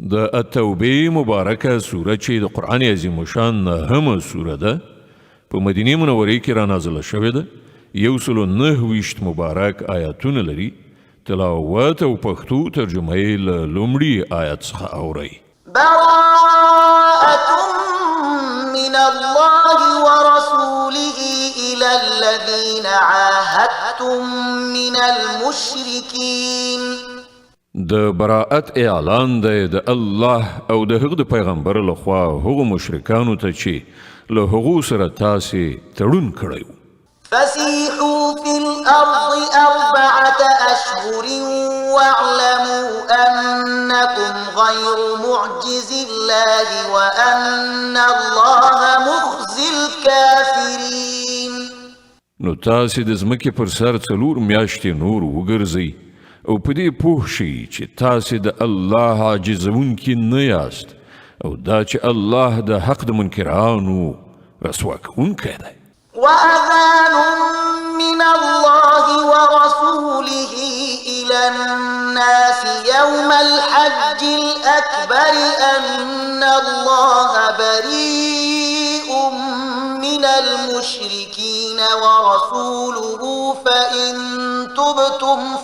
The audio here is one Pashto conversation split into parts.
د التوبې مبارکه سوره چې د قرآن عظیم شان نهمه سوره ده په مدینه منورې کې را نازله شوې ده 129 مبارک آیاتونه لري تلاوت او پښتو ترجمه یې له لومړي آیت څخه اورئ براءة من الله ورسوله إلى الذين عاهدتم من المشركين د براءت اعلان دی د الله او د هغه د پیغمبر لخوا هغو مشرکانو ته چې له هغو سره تاسې تړون کړی و فسيحوا في الأرض 4 أشهر واعلموا أنكم غير معجز الله وأن الله مخزي الكافرين نو تاسې د ځمکې پر سر 4 میاشتې نور وګرځئ او په دې پوه شئ چې تاسې د الله عاجزونکي نه یاست او دا چې الله د حق د منکرانو رسوا کوونکی دی وأذان من الله ورسوله إلى الناس يوم الحج الأكبر أن الله بريء من المشركين ورسوله فإن تبتم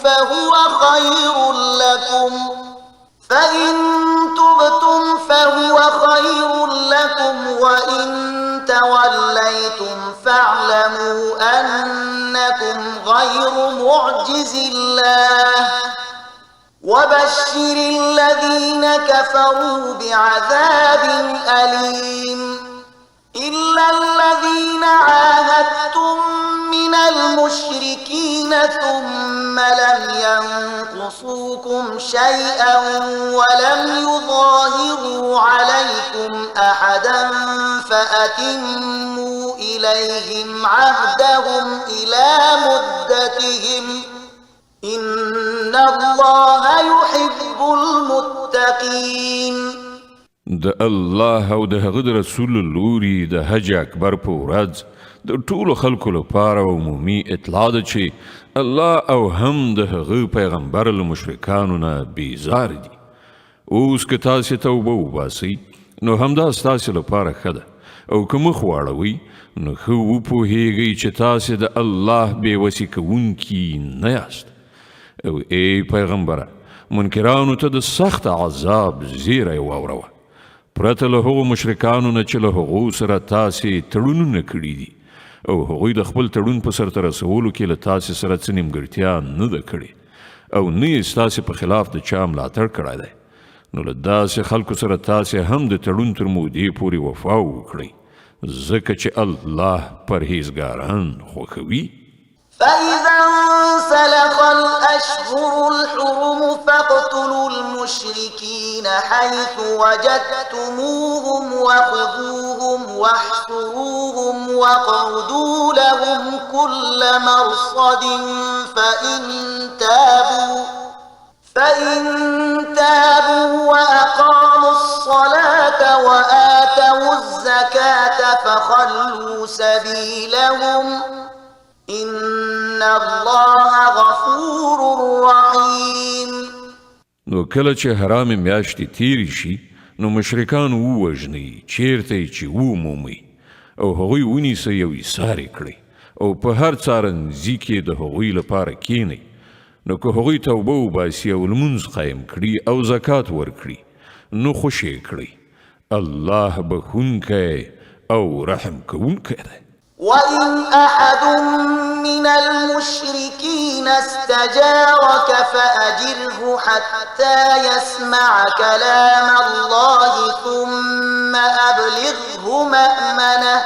فهو خير لكم وإن توليتم فاعلموا أنكم غير معجز الله وبشر الذين كفروا بعذاب أليم إلا الذين عاهدتم من المشركين ثم لم ينقصوكم شيئا ولم يظاهروا عليكم أحدا فأتموا إليهم عهدهم إلى مدتهم إن الله يحب المتقين د الله او د هغه رسول لوري د حج اکبر په ورځ د ټولو خلکو لپاره عمومي اطلاع ده چې الله او هم د هغه پیغمبر له مشرکانو نه بیزار دي اوس که تاسې توبه وباسئ نو همدا ستاسې لپاره ښه ده او که مخ واړوئ نو ښه وپوهیږئ چې تاسې د الله بېوسي کوونکي نه یاست او ای پیغمبره منکرانو ته د سخت عذاب زیری واوروه پرته له هغو مشرکانو نه چې له هغو سره تاسې تړونونه کړي دي او هغوی د خپل تړون په سرته رسولو کې له تاسې سره څه نیمګړتیا نه ده کړې او نه یې ستاسې په خلاف د چا ملاتړ کړی دی نو له داسې خلکو سره تاسې هم د تړون تر مودې پورې وفا وکړئ ځکه چې الله پرهیزګاران خوښوي فإذا انسلخ الأشهر الحرم فاقتلوا المشركين حيث وجدتموهم وخذوهم واحصروهم واقعدوا لهم كل مرصد فإن تابوا وأقاموا الصلاة وآتوا الزكاة فخلوا سبيلهم إن الله غفور رحيم نو کله چې حرام میاشتې تیرې شي نو مشرکان ووژنئ چیرته یې چې ومومئ او هغوی ونیسئ او ایثار یې کړئ او په هر څارنځي کې د هغوی لپاره کښېنئ نو که هغوی توبه وباسي او لمونځ قایم کړي او زکات ورکړي نو خوشې کړئ الله بخښونکی او رحم کوونکی دی وإن أحد من المشركين استجارك فأجره حتى يسمع كلام الله ثم أبلغه مأمنه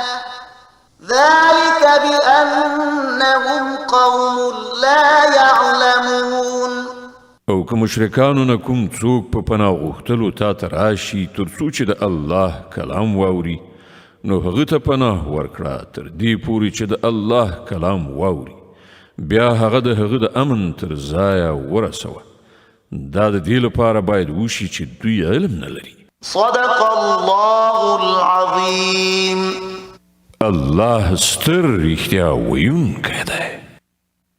ذلك بأنهم قوم لا يعلمون او که مشرکانو نه کوم څوک په پناه غوښتلو تا ته راشي تر څو چې د الله کلام واوري نو هغه ته پناه ورکړه تر دې پورې چې د الله کلام واوري بیا هغه د هغه د امن تر ځایه ورسوه دا د دې لپاره باید وشي چې دوی علم نه لري صدق الله العظیم الله ستر رښتیا ویونکی دی